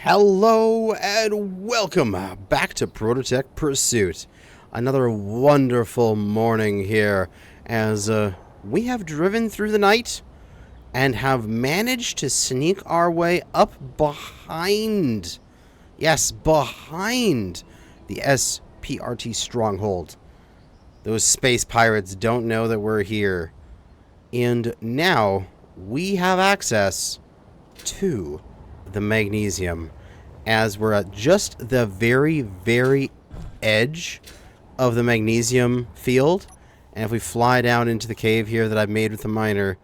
Hello and welcome back to Prototech Pursuit. Another wonderful morning here as we have driven through the night and have managed to sneak our way up behind, yes, behind the SPRT stronghold. Those space pirates don't know that we're here. And now we have access to the magnesium, as we're at just the very edge of the magnesium field. And if we fly down into the cave here that I've made with the miner,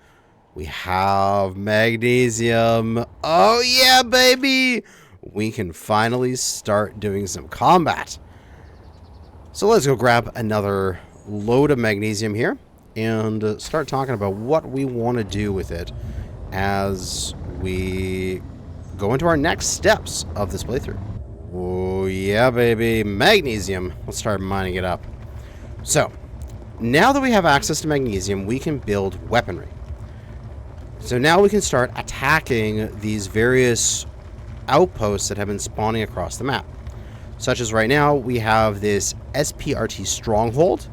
we have magnesium. Oh yeah, baby! We can finally start doing some combat. So let's go grab another load of magnesium here and start talking about what we want to do with it as we go into our next steps of this playthrough. Oh yeah, baby, magnesium. Let's start mining it up. So now that we have access to magnesium, we can build weaponry. So now we can start attacking these various outposts that have been spawning across the map. Such as right now, we have this SPRT stronghold,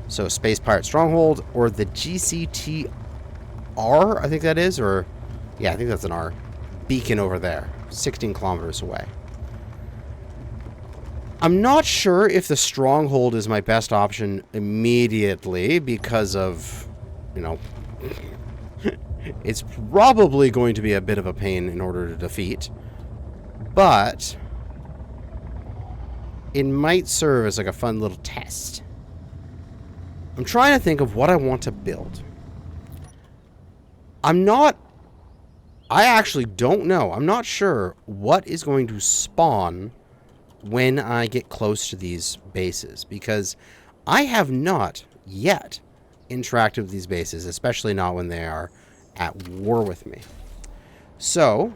so Space Pirate Stronghold, or the GCTR, I think that is, or yeah, I think that's an R. Beacon over there, 16 kilometers away. I'm not sure if the stronghold is my best option immediately because of, you know, it's probably going to be a bit of a pain in order to defeat, but it might serve as like a fun little test. I'm trying to think of what I want to build. I actually don't know. I'm not sure what is going to spawn when I get close to these bases, because I have not yet interacted with these bases, especially not when they are at war with me. So,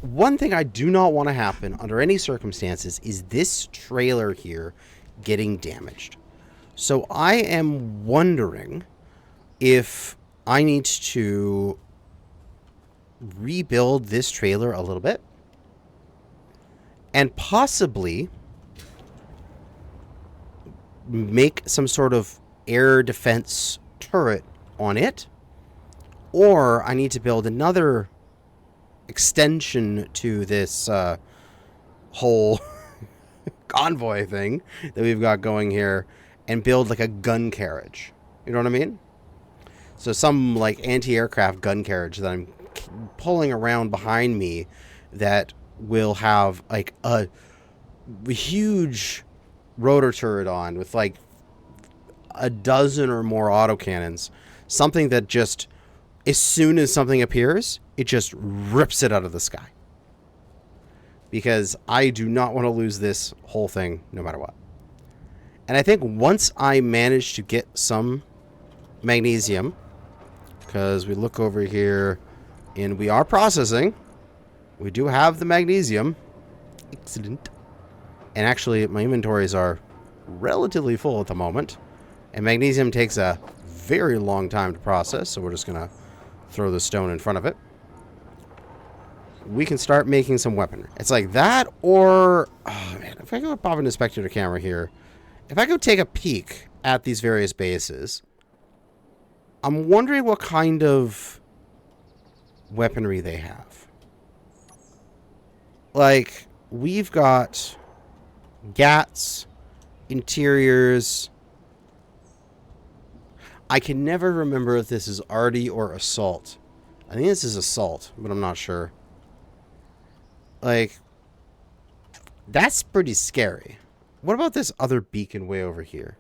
one thing I do not want to happen under any circumstances is this trailer here getting damaged. So I am wondering if I need to rebuild this trailer a little bit and possibly make some sort of air defense turret on it, or I need to build another extension to this whole convoy thing that we've got going here and build like a gun carriage. You know what I mean? So some like anti-aircraft gun carriage that I'm pulling around behind me that will have like a huge rotor turret on with like a dozen or more autocannons. Something that just, as soon as something appears, it just rips it out of the sky. Because I do not want to lose this whole thing no matter what. And I think once I manage to get some magnesium, because we look over here and we are processing, we do have the magnesium. Excellent. And actually my inventories are relatively full at the moment, and magnesium takes a very long time to process, so we're just gonna throw the stone in front of it. We can start making some weaponry. It's like that, or oh man, if I go pop into spectator camera here, if I go take a peek at these various bases, I'm wondering what kind of weaponry they have. Like, we've got GATs, interiors. I can never remember if this is arty or assault. I think this is assault, but I'm not sure. Like, that's pretty scary. What about this other beacon way over here?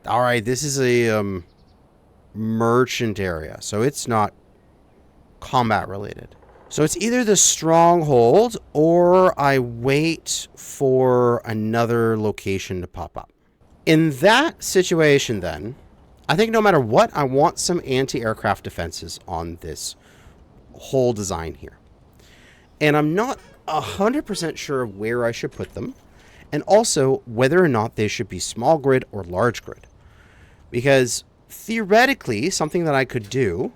Alright, this is a merchant area, so it's not combat related. So it's either the stronghold or I wait for another location to pop up. In that situation then, I think no matter what, I want some anti-aircraft defenses on this whole design here. And I'm not 100% sure of where I should put them, and also whether or not they should be small grid or large grid. Because theoretically, something that I could do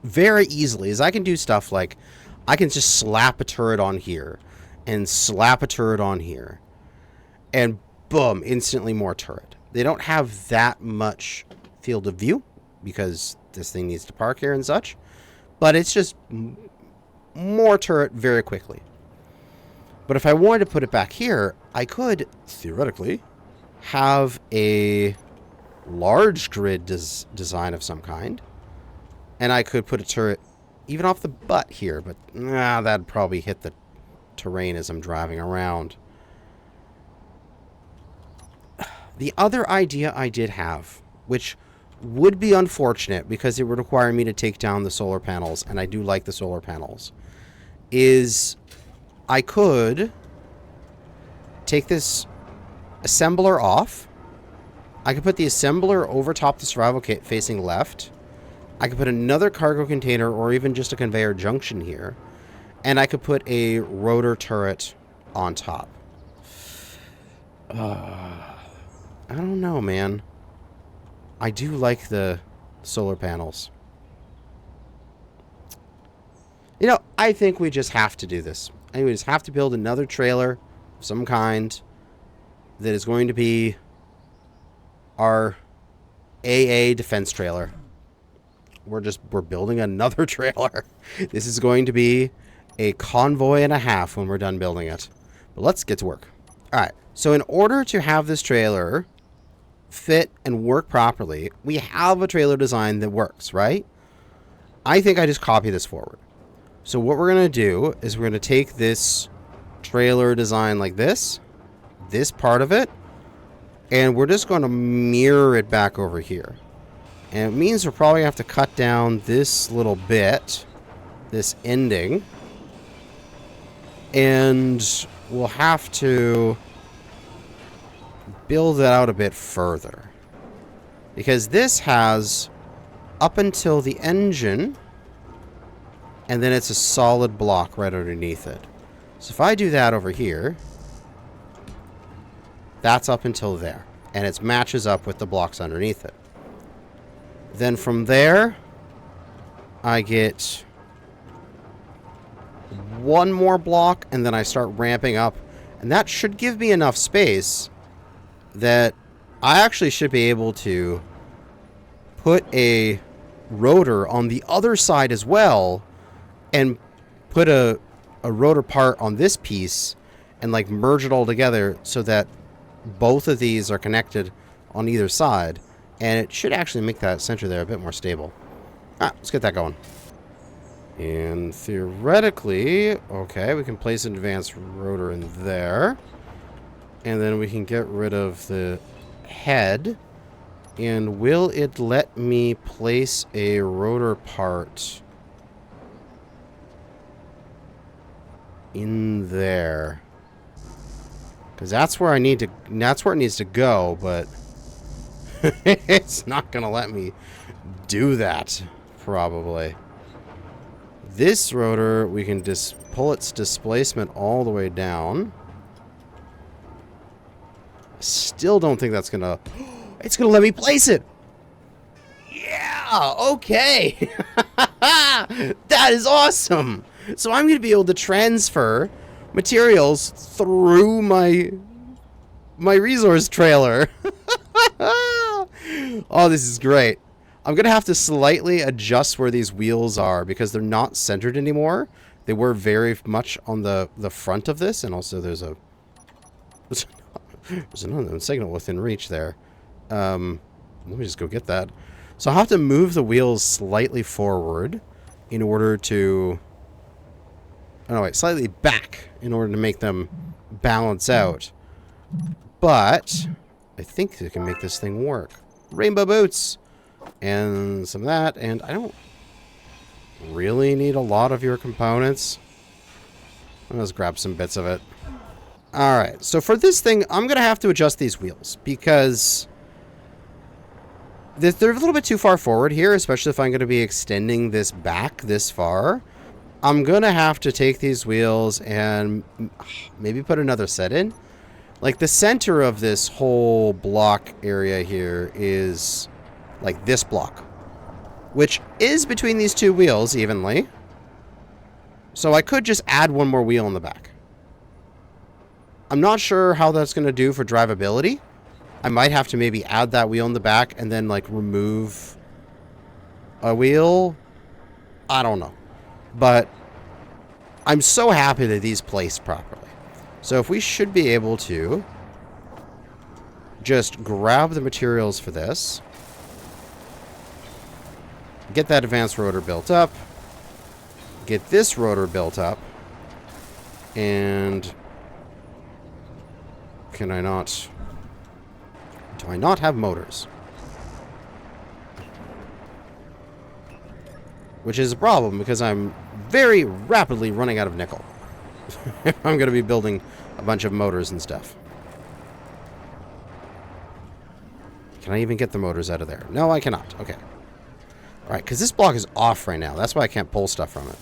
very easily is I can do stuff like I can just slap a turret on here and slap a turret on here and boom, instantly more turret. They don't have that much field of view because this thing needs to park here and such, but it's just more turret very quickly. But if I wanted to put it back here, I could theoretically have a large grid design of some kind, and I could put a turret even off the butt here, but that'd probably hit the terrain as I'm driving around. The other idea I did have, which would be unfortunate because it would require me to take down the solar panels, and I do like the solar panels, is I could take this assembler off. I could put the assembler over top the survival kit facing left. I could put another cargo container or even just a conveyor junction here. And I could put a rotor turret on top. I don't know, man. I do like the solar panels. You know, I think we just have to do this. I think we just have to build another trailer of some kind that is going to be our AA defense trailer. We're building another trailer. This is going to be a convoy and a half when we're done building it. But let's get to work. All right. So in order to have this trailer fit and work properly, we have a trailer design that works, right? I think I just copy this forward. So what we're going to do is we're going to take this trailer design like this part of it, and we're just going to mirror it back over here. And it means we're probably going to have to cut down this little bit, this ending, and we'll have to build it out a bit further. Because this has up until the engine, and then it's a solid block right underneath it. So if I do that over here, that's up until there. And it matches up with the blocks underneath it. Then from there, I get one more block, and then I start ramping up. And that should give me enough space that I actually should be able to put a rotor on the other side as well, and put a rotor part on this piece, and like merge it all together so that both of these are connected on either side. And it should actually make that center there a bit more stable. Let's get that going. And theoretically, okay, we can place an advanced rotor in there. And then we can get rid of the head. And will it let me place a rotor part in there? Because that's where I need to, that's where it needs to go, but it's not going to let me do that, probably. This rotor, we can just pull its displacement all the way down. Still don't think that's going to... It's going to let me place it! Yeah! Okay! That is awesome! So I'm going to be able to transfer materials through my resource trailer. Oh, this is great. I'm going to have to slightly adjust where these wheels are because they're not centered anymore. They were very much on the front of this, and also there's another signal within reach there. Let me just go get that. So I'll have to move the wheels slightly forward in order to... Oh, no, wait, slightly back in order to make them balance out. But I think they can make this thing work. Rainbow boots! And some of that, and I don't really need a lot of your components. Let's grab some bits of it. Alright, so for this thing, I'm going to have to adjust these wheels, because they're a little bit too far forward here, especially if I'm going to be extending this back this far. I'm going to have to take these wheels and maybe put another set in. Like, the center of this whole block area here is like this block which is between these two wheels evenly. So I could just add one more wheel in the back. I'm not sure how that's going to do for drivability. I might have to maybe add that wheel in the back and then, like, remove a wheel. I don't know. But I'm so happy that these placed properly. So if we should be able to just grab the materials for this, get that advanced rotor built up, get this rotor built up, and can I not... Do I not have motors? Which is a problem because I'm very rapidly running out of nickel. I'm going to be building a bunch of motors and stuff. Can I even get the motors out of there? No, I cannot. Okay. Alright, because this block is off right now. That's why I can't pull stuff from it.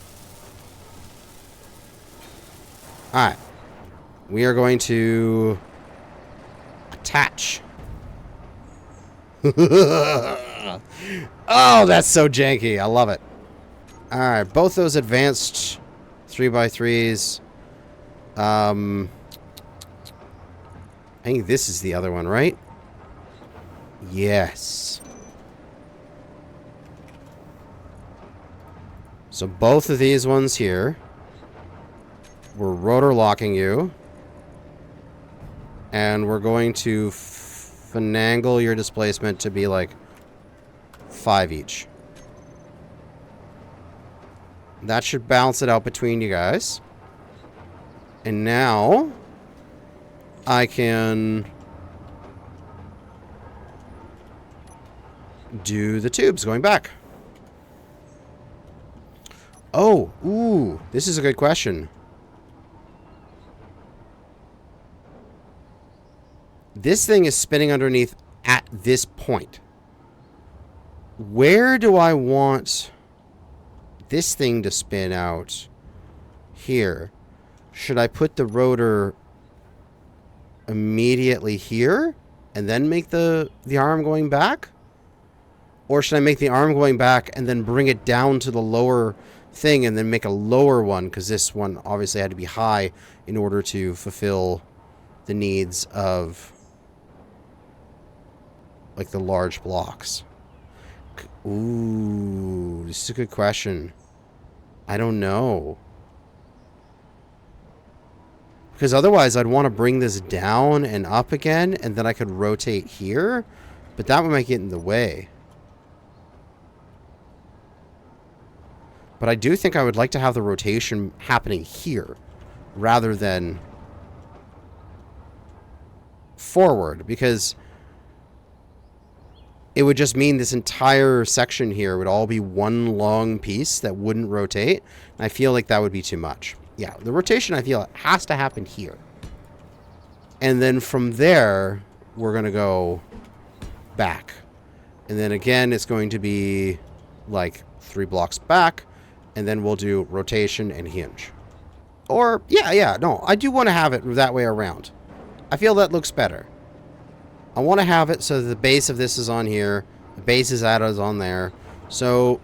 Alright. We are going to attach. Oh, that's so janky. I love it. Alright, both those advanced 3x3s. I think this is the other one, right? Yes. So both of these ones here, we're rotor locking you. And we're going to finagle your displacement to be like 5 each. That should balance it out between you guys. And now I can do the tubes going back. Oh, ooh, this is a good question. This thing is spinning underneath at this point. Where do I want this thing to spin out? Here. Should I put the rotor immediately here and then make the arm going back? Or should I make the arm going back and then bring it down to the lower thing and then make a lower one? Because this one obviously had to be high in order to fulfill the needs of, like, the large blocks. Ooh, this is a good question. I don't know. Because otherwise I'd want to bring this down and up again, and then I could rotate here. But that one might get in the way. But I do think I would like to have the rotation happening here rather than forward, because it would just mean this entire section here would all be one long piece that wouldn't rotate. And I feel like that would be too much. Yeah, the rotation, I feel, has to happen here. And then from there, we're going to go back. And then again, it's going to be like 3 blocks back. And then we'll do rotation and hinge. Or, yeah, no, I do want to have it that way around. I feel that looks better. I want to have it so that the base of this is on here. The base is on there. So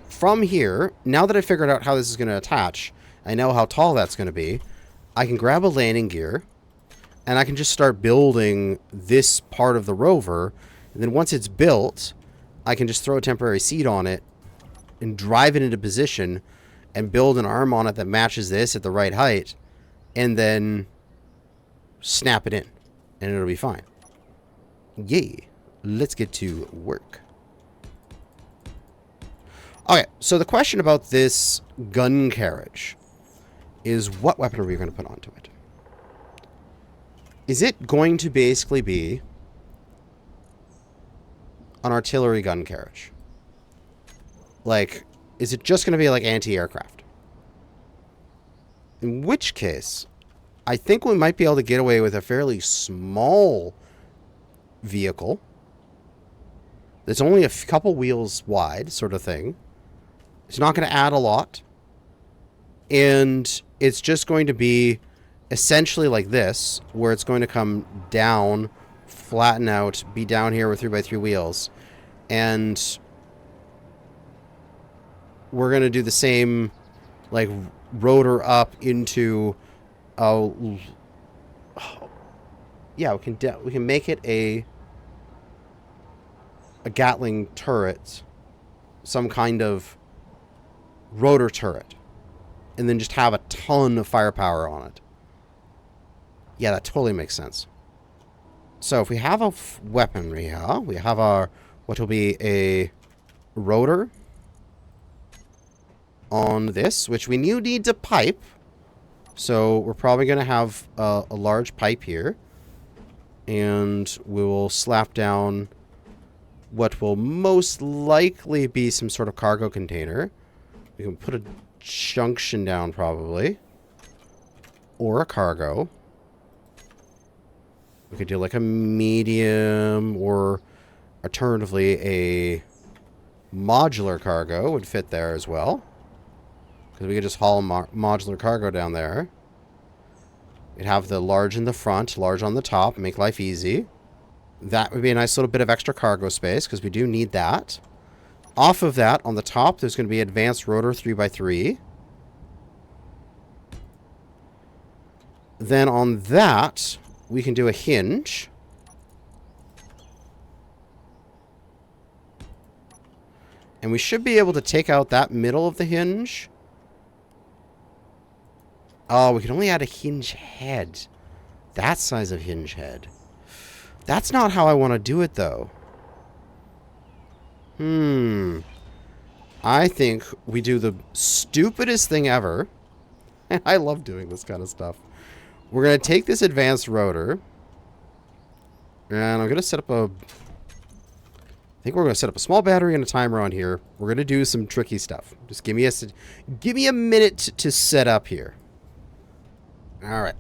from here, now that I figured out how this is going to attach, I know how tall that's going to be. I can grab a landing gear, and I can just start building this part of the rover. And then once it's built, I can just throw a temporary seat on it and drive it into position and build an arm on it that matches this at the right height, and then snap it in, and it'll be fine. Yay. Let's get to work. Okay, so the question about this gun carriage is, what weapon are we going to put onto it? Is it going to basically be an artillery gun carriage? Like, is it just going to be like anti-aircraft? In which case, I think we might be able to get away with a fairly small vehicle that's only a couple wheels wide, sort of thing. It's not going to add a lot. And it's just going to be essentially like this, where it's going to come down, flatten out, be down here with 3x3 wheels. And we're going to do the same, like, rotor up into a... Yeah, we can make it a Gatling turret, some kind of rotor turret, and then just have a ton of firepower on it. Yeah, that totally makes sense. So if we have a weaponry here, we have our, what will be a rotor on this, which we need to pipe. So we're probably going to have a large pipe here. And we will slap down what will most likely be some sort of cargo container. We can put a junction down probably. Or a cargo. We could do like a medium or alternatively a modular cargo would fit there as well. Because we could just haul a modular cargo down there. We'd have the large in the front, large on the top, make life easy. That would be a nice little bit of extra cargo space, because we do need that. Off of that, on the top, there's going to be advanced rotor 3x3. Then on that, we can do a hinge. And we should be able to take out that middle of the hinge. Oh, we can only add a hinge head. That size of hinge head. That's not how I want to do it, though. I think we do the stupidest thing ever. And I love doing this kind of stuff. We're going to take this advanced rotor. And I'm going to set up a... I think we're going to set up a small battery and a timer on here. We're going to do some tricky stuff. Just give me a minute to set up here. Alright.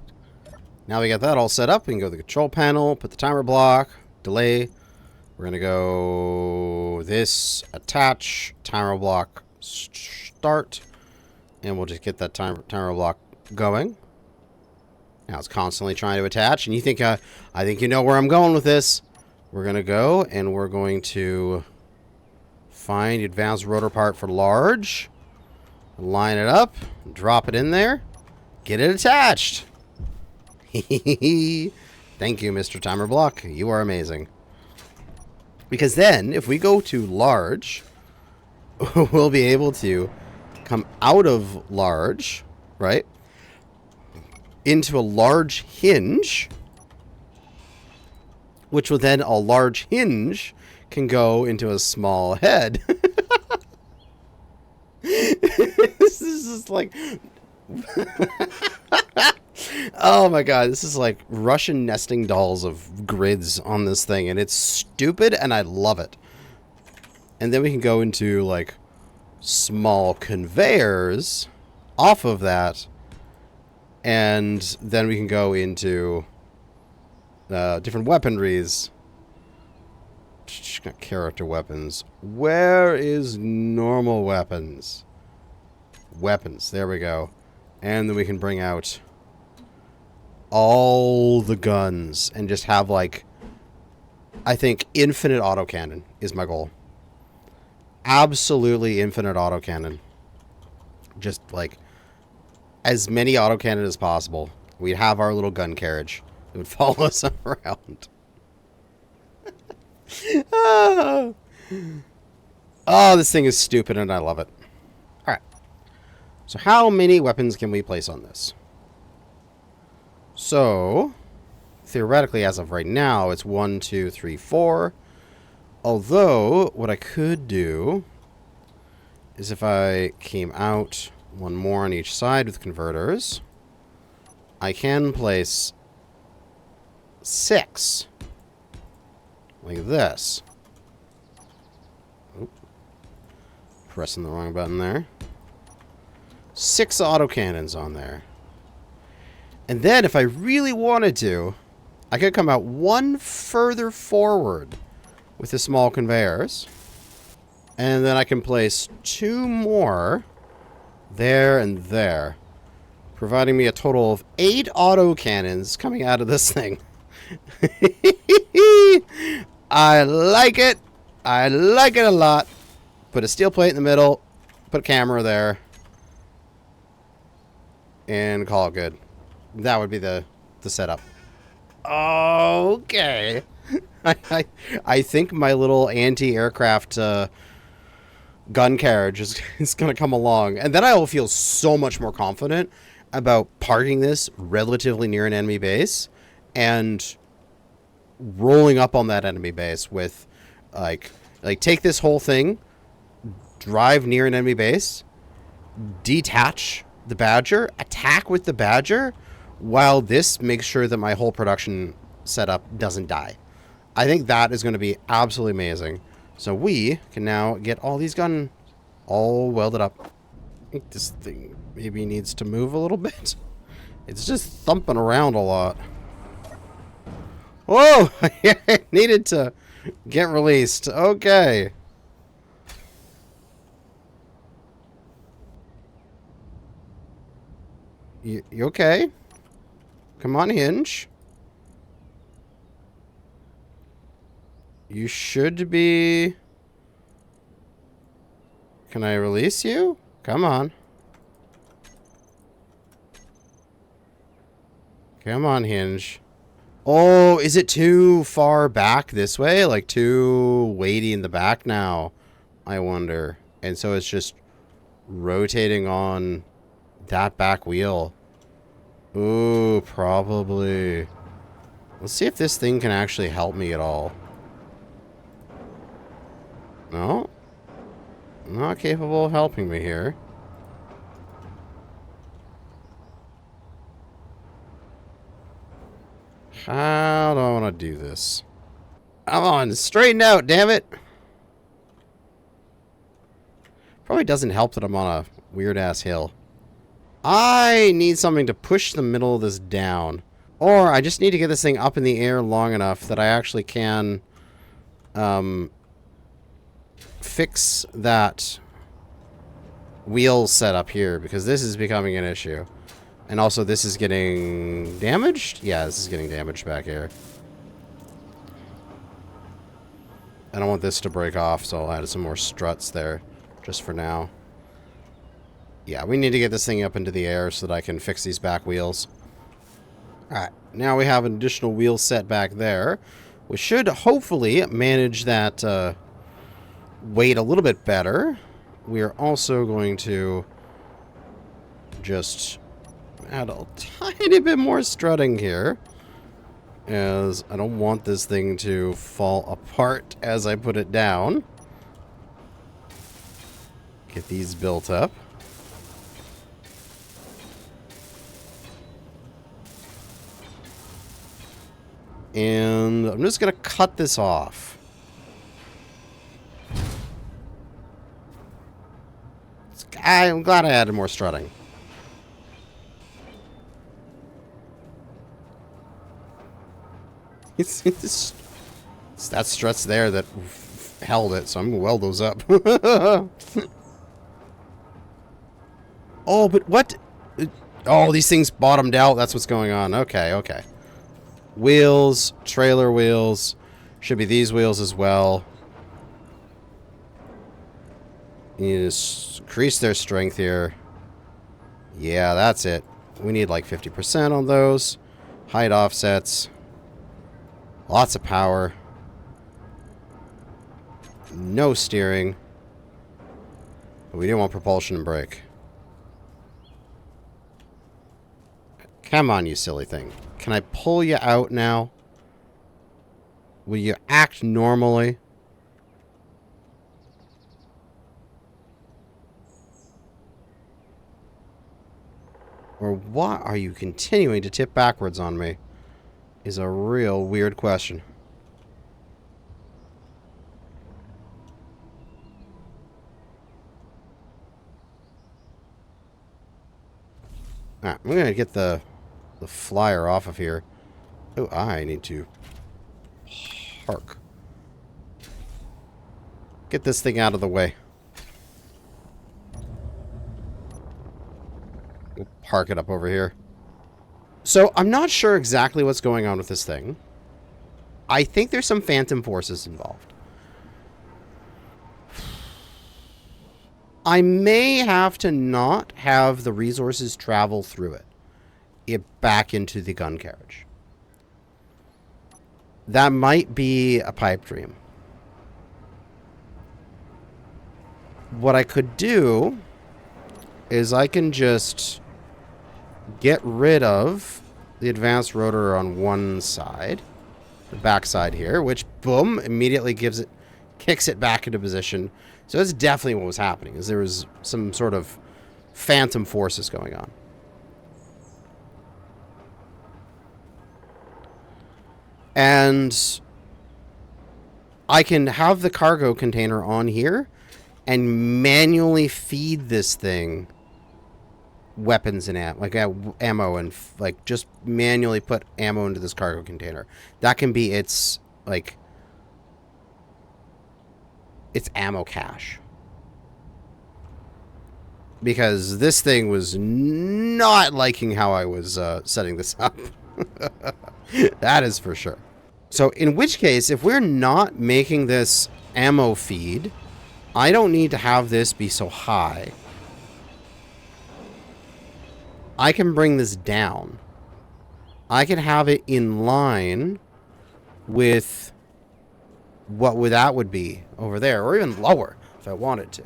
Now we got that all set up. We can go to the control panel, put the timer block, delay. We're going to go this, attach, timer block, start. And we'll just get that timer block going. Now it's constantly trying to attach. And you think, I think you know where I'm going with this. We're going to go and we're going to find the advanced rotor part for large. Line it up, drop it in there. Get it attached. Thank you, Mr. Timer Block. You are amazing. Because then, if we go to large, we'll be able to come out of large, right? Into a large hinge. Which will then, a large hinge can go into a small head. This is just like... Oh my god, this is like Russian nesting dolls of grids on this thing, and it's stupid and I love it. And then we can go into like small conveyors off of that, and then we can go into different weaponries. Character weapons. Where is normal weapons? Weapons, there we go. And then we can bring out all the guns and just have, like, I think infinite autocannon is my goal. Absolutely infinite autocannon. Just, like, as many autocannon as possible. We'd have our little gun carriage. It would follow us around. Oh, this thing is stupid and I love it. Alright. So how many weapons can we place on this? So, theoretically, as of right now, it's 1, 2, 3, 4. Although, what I could do is if I came out one more on each side with converters, I can place 6. Like this. Oop. Pressing the wrong button there. 6 autocannons on there. And then, if I really wanted to, I could come out one further forward with the small conveyors. And then I can place 2 more there and there, providing me a total of 8 autocannons coming out of this thing. I like it. I like it a lot. Put a steel plate in the middle. Put a camera there. And call it good. That would be the setup. Okay. I think my little anti-aircraft gun carriage is going to come along. And then I will feel so much more confident about parking this relatively near an enemy base and rolling up on that enemy base with, like take this whole thing, drive near an enemy base, detach the Badger, attack with the Badger, while this makes sure that my whole production setup doesn't die. I think that is going to be absolutely amazing. So we can now get all these guns all welded up. I think this thing maybe needs to move a little bit. It's just thumping around a lot. Whoa! It needed to get released. Okay. You okay? Come on, hinge. You should be... Can I release you? Come on. Come on, hinge. Oh, is it too far back this way? Like too weighty in the back now? I wonder. And so it's just rotating on that back wheel. Ooh, probably. Let's see if this thing can actually help me at all. No? Not capable of helping me here. How do I want to do this? Come on, straighten out, damn it! Probably doesn't help that I'm on a weird-ass hill. I need something to push the middle of this down. Or I just need to get this thing up in the air long enough that I actually can fix that wheel setup here, because this is becoming an issue. And also this is getting damaged? Yeah, this is getting damaged back here. I don't want this to break off, so I'll add some more struts there just for now. Yeah, we need to get this thing up into the air so that I can fix these back wheels. Alright, now we have an additional wheel set back there. We should hopefully manage that weight a little bit better. We are also going to just add a tiny bit more strutting here, as I don't want this thing to fall apart as I put it down. Get these built up. And I'm just going to cut this off. I'm glad I added more strutting. It's that strut's there that held it, so I'm going to weld those up. Oh, but what? Oh, these things bottomed out. That's what's going on. Okay, okay. Wheels, trailer wheels. Should be these wheels as well. You just increase their strength here. Yeah, that's it. We need like 50% on those. Height offsets. Lots of power. No steering. But we do want propulsion and brake. Come on, you silly thing. Can I pull you out now? Will you act normally? Or why are you continuing to tip backwards on me? Is a real weird question. Alright, I'm gonna get the flyer off of here. Oh, I need to park. Get this thing out of the way. We'll park it up over here. So, I'm not sure exactly what's going on with this thing. I think there's some phantom forces involved. I may have to not have the resources travel through it back into the gun carriage. That might be a pipe dream. What I could do is I can just get rid of the advanced rotor on one side, the back side here, which, boom, immediately kicks it back into position. So that's definitely what was happening, is there was some sort of phantom forces going on. And I can have the cargo container on here and manually feed this thing weapons and ammo, and like just manually put ammo into this cargo container. That can be its ammo cache. Because this thing was not liking how I was setting this up. That is for sure. So in which case, if we're not making this ammo feed, I don't need to have this be so high. I can bring this down. I can have it in line with what that would be over there, or even lower if I wanted to.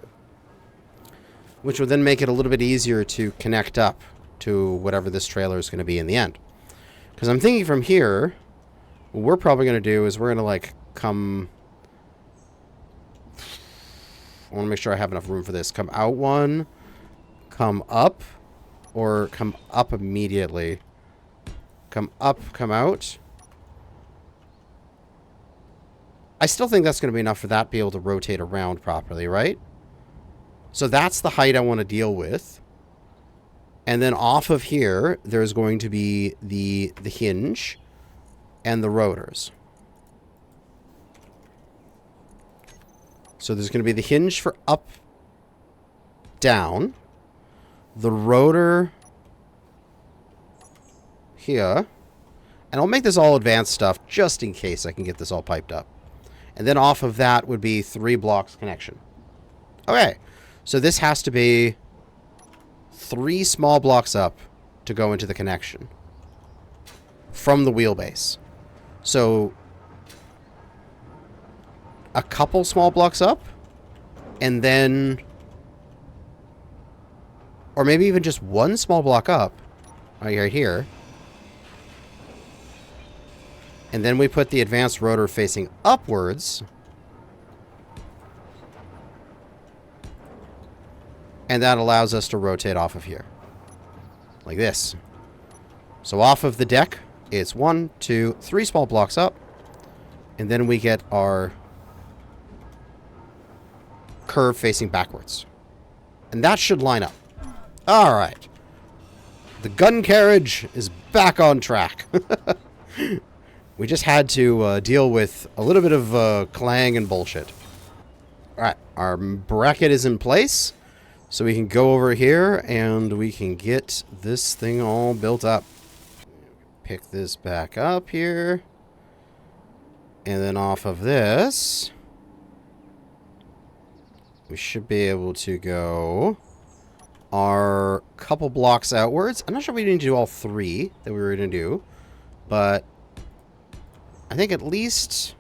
Which would then make it a little bit easier to connect up to whatever this trailer is going to be in the end. Because I'm thinking from here, what we're probably going to do is we're going to come... I want to make sure I have enough room for this. Come out one, come up, or come up immediately. Come up, come out. I still think that's going to be enough for that to be able to rotate around properly, right? So that's the height I want to deal with. And then off of here, there's going to be the hinge and the rotors. So there's going to be the hinge for up, down, the rotor here, and I'll make this all advanced stuff just in case I can get this all piped up. And then off of that would be 3 blocks connection. Okay, so this has to be 3 small blocks up to go into the connection from the wheelbase. So a couple small blocks up, and then, or maybe even just 1 small block up, right here. And then we put the advanced rotor facing upwards. And that allows us to rotate off of here. Like this. So off of the deck, it's 1, 2, 3 small blocks up. And then we get our curve facing backwards. And that should line up. Alright. The gun carriage is back on track. We just had to deal with a little bit of clang and bullshit. Alright, our bracket is in place. So we can go over here and we can get this thing all built up. Pick this back up here. And then off of this, we should be able to go our couple blocks outwards. I'm not sure we need to do all 3 that we were going to do, but I think at least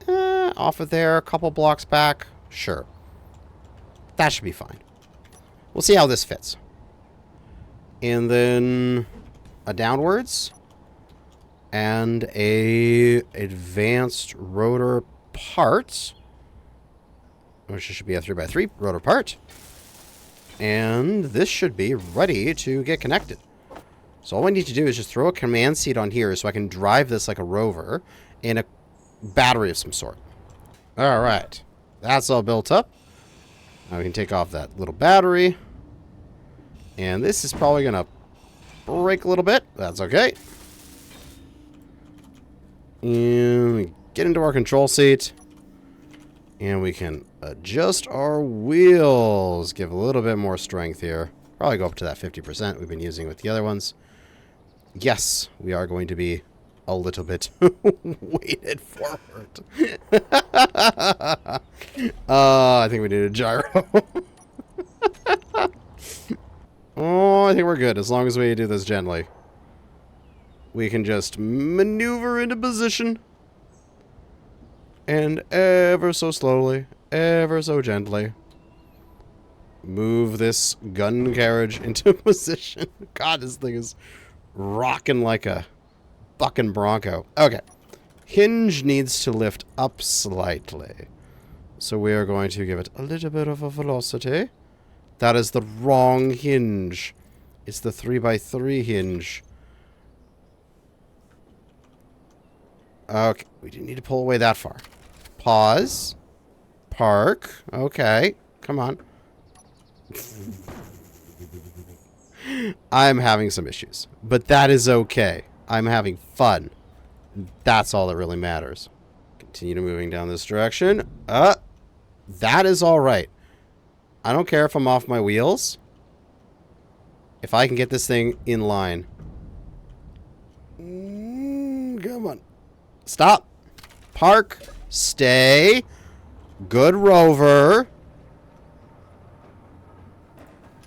off of there, a couple blocks back. Sure. That should be fine. We'll see how this fits. And then a downwards and a advanced rotor part, which should be a 3x3 rotor part. And this should be ready to get connected. So all I need to do is just throw a command seat on here so I can drive this like a rover in a battery of some sort. All right. That's all built up. Now we can take off that little battery. And this is probably going to break a little bit. That's okay. And we get into our control seat. And we can adjust our wheels. Give a little bit more strength here. Probably go up to that 50% we've been using with the other ones. Yes, we are going to be a little bit weighted forward. I think we need a gyro. Oh, I think we're good, as long as we do this gently. We can just maneuver into position. And ever so slowly, ever so gently, move this gun carriage into position. God, this thing is rocking like a bucking bronco. Okay. Hinge needs to lift up slightly. So we are going to give it a little bit of a velocity. That is the wrong hinge. It's the 3x3 hinge. Okay, we didn't need to pull away that far. Pause. Park. Okay, come on. I'm having some issues, but that is okay. I'm having fun. That's all that really matters. Continue to moving down this direction. That is all right. I don't care if I'm off my wheels. If I can get this thing in line. Come on. Stop. Park. Stay. Good rover.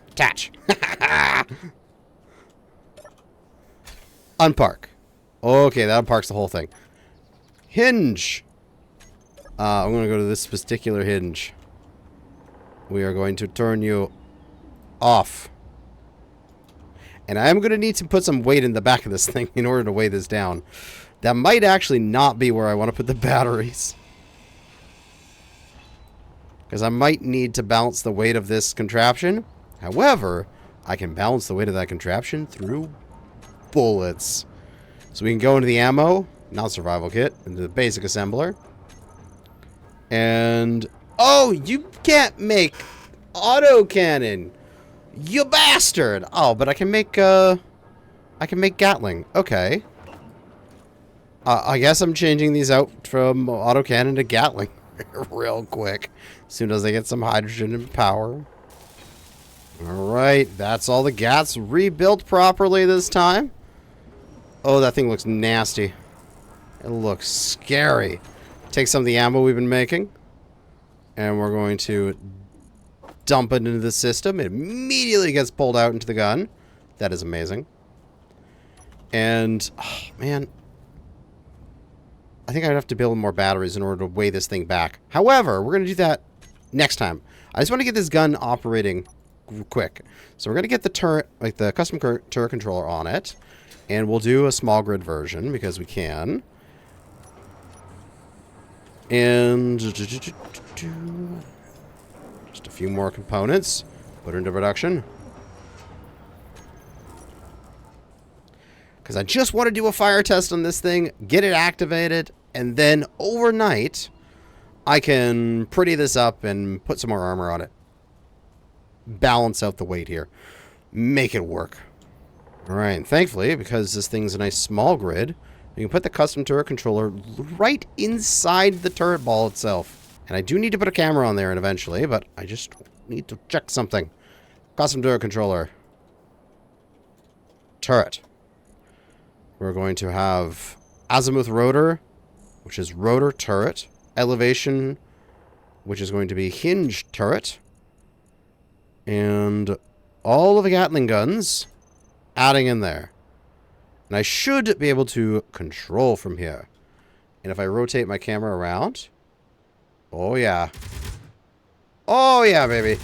Attach. Unpark. Okay, that unparks the whole thing. Hinge. I'm going to go to this particular hinge. We are going to turn you off. And I'm going to need to put some weight in the back of this thing in order to weigh this down. That might actually not be where I want to put the batteries. Because I might need to balance the weight of this contraption. However, I can balance the weight of that contraption through bullets. So we can go into the ammo, not survival kit, into the basic assembler. And... oh, you can't make autocannon! You bastard! Oh, but I can make Gatling. Okay. I guess I'm changing these out from autocannon to Gatling real quick. As soon as I get some hydrogen and power. Alright, that's all the Gats rebuilt properly this time. Oh, that thing looks nasty. It looks scary. Take some of the ammo we've been making. And we're going to dump it into the system. It immediately gets pulled out into the gun. That is amazing. And, oh, man. I think I'd have to build more batteries in order to weigh this thing back. However, we're going to do that next time. I just want to get this gun operating quick. So we're going to get the turret, like the custom turret controller on it. And we'll do a small grid version because we can. And just a few more components. Put into production. Because I just want to do a fire test on this thing, get it activated, and then overnight, I can pretty this up and put some more armor on it. Balance out the weight here. Make it work. Alright, and thankfully, because this thing's a nice small grid, you can put the custom turret controller right inside the turret ball itself. And I do need to put a camera on there eventually, but I just need to check something. Custom turret controller. Turret. We're going to have azimuth rotor, which is rotor turret. Elevation, which is going to be hinge turret. And all of the Gatling guns adding in there. And I should be able to control from here. And if I rotate my camera around... oh, yeah. Oh, yeah, baby.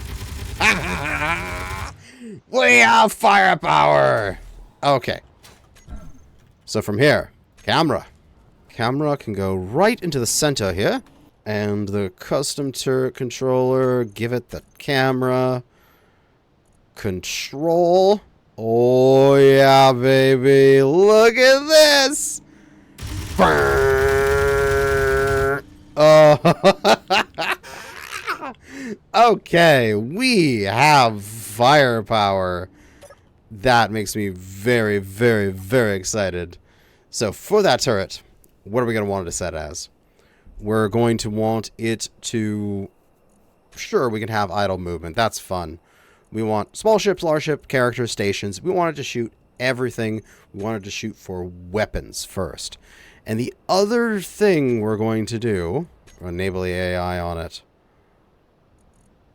We have firepower! Okay. So from here, camera. Camera can go right into the center here. And the custom turret controller, give it the camera. Control. Oh, yeah, baby. Look at this. Oh. Okay, we have firepower. That makes me very, very, very excited. So for that turret, what are we going to want it to set as? We're going to want it to... sure, we can have idle movement. That's fun. We want small ships, large ship, characters, stations. We want it to shoot everything. We want it to shoot for weapons first. And the other thing we're going to do, enable the AI on it.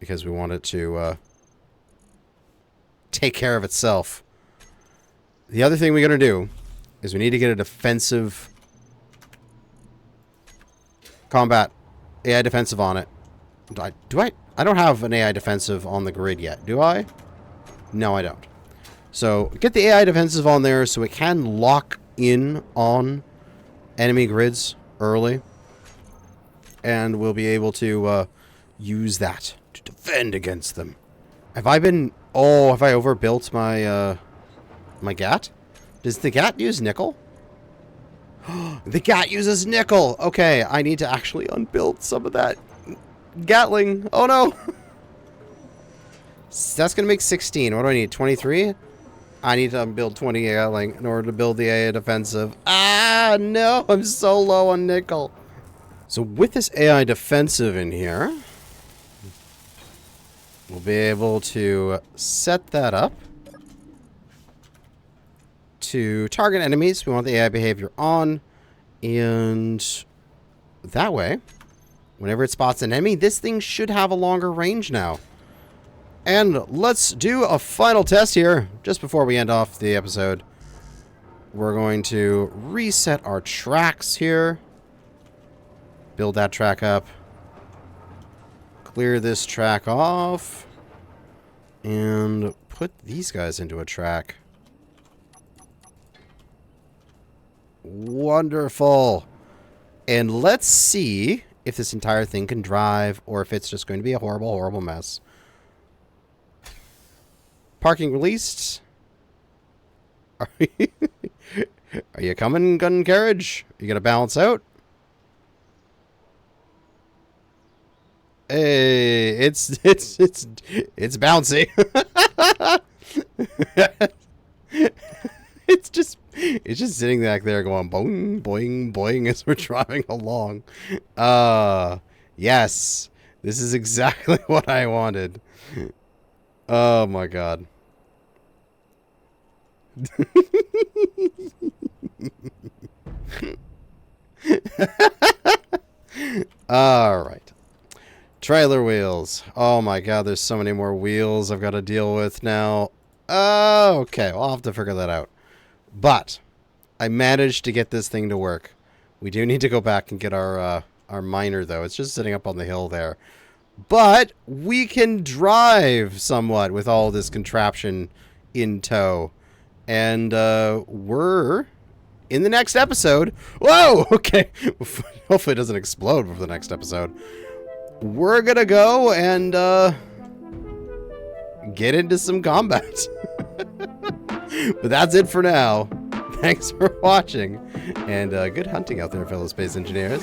Because we want it to take care of itself. The other thing we're going to do is we need to get a defensive combat AI defensive on it. I don't have an AI defensive on the grid yet, do I? No, I don't. So get the AI defensive on there so it can lock in on enemy grids early. And we'll be able to use that to defend against them. Have I been... Oh, have I overbuilt my my GAT? Does the GAT use nickel? The GAT uses nickel! Okay, I need to actually unbuild some of that Gatling. Oh no! That's gonna make 16. What do I need? 23? I need to unbuild 20 Gatling in order to build the AI defensive. Ah, no! I'm so low on nickel. So with this AI defensive in here, we'll be able to set that up to target enemies. We want the AI behavior on, and that way, whenever it spots an enemy, this thing should have a longer range now. And let's do a final test here, just before we end off the episode. We're going to reset our tracks here. Build that track up. Clear this track off. And put these guys into a track. Wonderful. And let's see if this entire thing can drive or if it's just going to be a horrible, horrible mess. Parking released. Are you coming, gun carriage? Are you going to balance out? Hey, it's bouncy. It's just sitting back there going boing, boing, boing as we're driving along. Yes. This is exactly what I wanted. Oh my god. All right. Trailer wheels. Oh my god, there's so many more wheels I've got to deal with now. Okay, well, I'll have to figure that out. But I managed to get this thing to work. We do need to go back and get our miner, though. It's just sitting up on the hill there. But we can drive somewhat with all this contraption in tow. And we're in the next episode. Whoa! Okay. Hopefully it doesn't explode before the next episode. We're gonna go and get into some combat. But that's it for now. Thanks for watching, and good hunting out there, fellow space engineers.